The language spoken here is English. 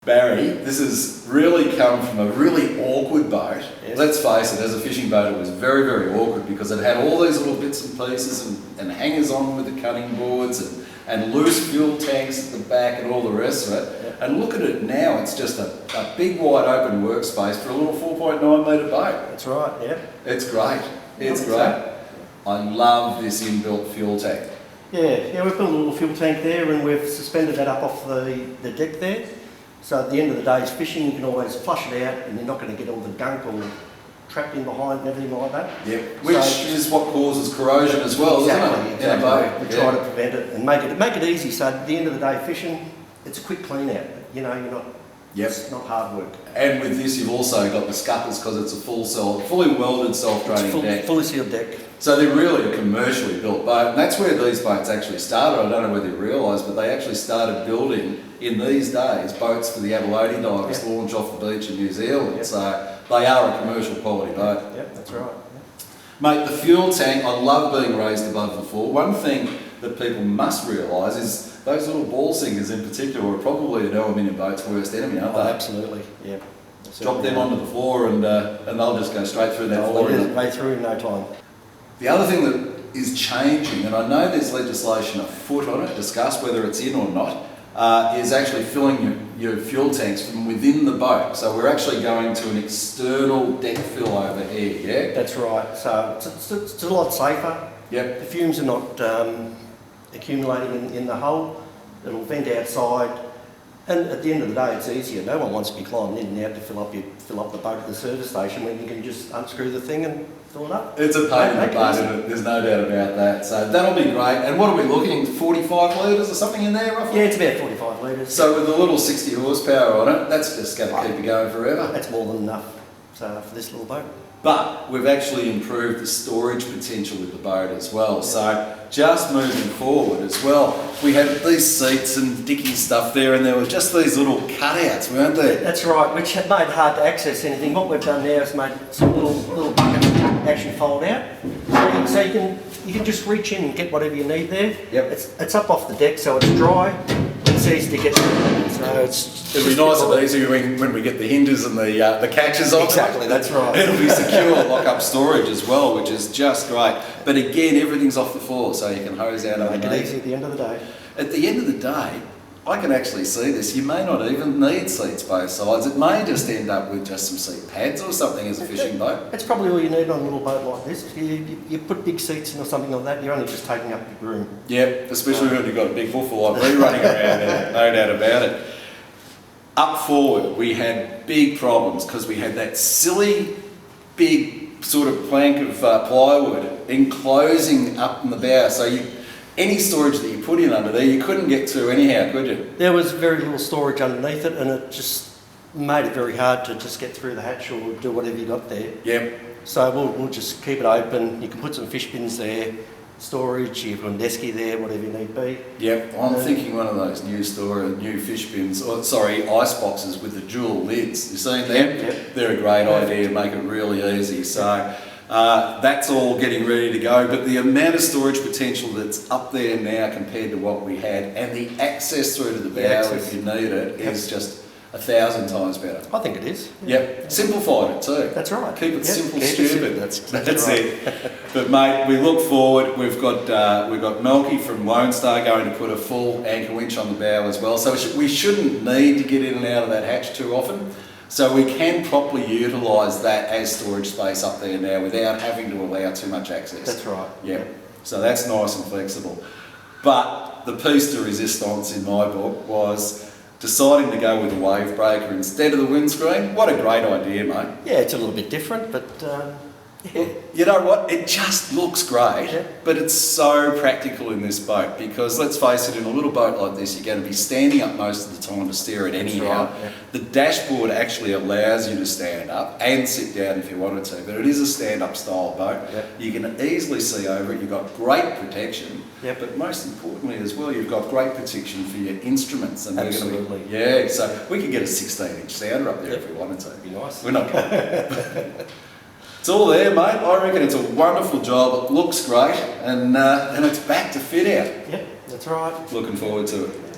Barry, this has really come from a really awkward boat. Yes. Let's face it, as a fishing boat it was very, very awkward because it had all these little bits and pieces and hangers on with the cutting boards and loose fuel tanks at the back and all the rest of it. Yep. And look at it now, it's just a big wide open workspace for a little 4.9 metre boat. That's right, yeah. It's great, it's great. I love this inbuilt fuel tank. Yeah, we've put a little fuel tank there and we've suspended that up off the deck there. So at the end of the day's fishing, you can always flush it out and you're not going to get all the gunk or trapped in behind and everything like that. Yep. Which is what causes corrosion as well, isn't it? Exactly. We try to prevent it and make it easy. So at the end of the day fishing, it's a quick clean out. You know, you're not. Yep. It's not hard work. And with this, you've also got the scuppers because it's a fully welded, self-draining deck. Fully sealed deck. So they're really a commercially built boat, and that's where these boats actually started. I don't know whether you realise, but they actually started building in these days boats for the Abalone divers to launch off the beach in New Zealand. Yep. So they are a commercial quality boat. Yep, that's right. Mate, the fuel tank, I love being raised above the floor. One thing that people must realise is those little ball sinkers in particular are probably an aluminium boat's worst enemy, aren't they? Absolutely, yeah. Drop them onto the floor and they'll just go straight through that floor. Way through in no time. The other thing that is changing, and I know there's legislation afoot on it, discussed whether it's in or not, is actually filling your fuel tanks from within the boat. So we're actually going to an external deck fill over here, yeah? That's right. So it's a lot safer. Yep. The fumes are not accumulating in the hull. It'll vent outside. And at the end of the day, it's easier. No one wants to be climbing in and out to fill up the boat at the service station when you can just unscrew the thing and fill it up. It's a pain in the butt, isn't it? There's no doubt about that. So that'll be great. And what are we looking? 45 litres or something in there, roughly? Yeah, it's about 45 litres. So with a little 60 horsepower on it, that's just going to keep it going forever. That's more than enough for this little boat. But we've actually improved the storage potential with the boat as well. So just moving forward as well, we had these seats and dicky stuff there, and there were just these little cutouts, weren't there? That's right, which made it hard to access anything. What we've done now is made some little buckets actually fold out, so you can just reach in and get whatever you need there. Yep. It's up off the deck, so it's dry. It's easy to get. So it'll be nice and easy when we get the hinges and the catches on. Exactly, that's right. It'll be secure lock-up storage as well, which is just great. But again, everything's off the floor, so you can hose out underneath. Make it easy at the end of the day. At the end of the day, I can actually see this. You may not even need seats both sides. It may just end up with just some seat pads or something as a fishing boat. That's probably all you need on a little boat like this. You put big seats in or something like that, you're only just taking up your room. Yep, especially when you've got a big buffalo like me running around there, no doubt about it. Up forward, we had big problems because we had that silly big sort of plank of plywood enclosing up in the bow. So any storage that you put in under there, you couldn't get to anyhow, could you? There was very little storage underneath it, and it just made it very hard to just get through the hatch or do whatever you got there. Yep. So we'll just keep it open. You can put some fish bins there, storage, you can put a desky there, whatever you need be. Yep, I'm thinking one of those new fish bins, ice boxes with the dual lids. You seen them? Yep. They're a great idea, make it really easy. So that's all getting ready to go, but the amount of storage potential that's up there now compared to what we had, and the access through to the bow if you need it, is just 1,000 times better. I think it is. Yep, simplified it too. That's right. Keep it simple, keep stupid. it simple. That's right. it. But mate, we look forward. We've got Melky from Lone Star going to put a full anchor winch on the bow as well. So we shouldn't need to get in and out of that hatch too often. So we can properly utilise that as storage space up there now without having to allow too much access. That's right. Yeah. So that's nice and flexible. But the piece de resistance in my book was deciding to go with a wave breaker instead of the windscreen. What a great idea, mate. Yeah, it's a little bit different, but yeah. You know what? It just looks great, Yeah. but it's so practical in this boat because, let's face it, in a little boat like this, you're going to be standing up most of the time to steer it anyhow. Right, yeah. The dashboard actually allows you to stand up and sit down if you wanted to, but it is a stand-up style boat. Yeah. You can easily see over it. You've got great protection, Yeah. but most importantly as well, you've got great protection for your instruments. And Absolutely. So we could get a 16-inch sounder up there if we wanted to. That'd be nice. We're not going to. It's all there, mate. I reckon it's a wonderful job. It looks great, and it's back to fit out. Yeah, that's right. Looking forward to it.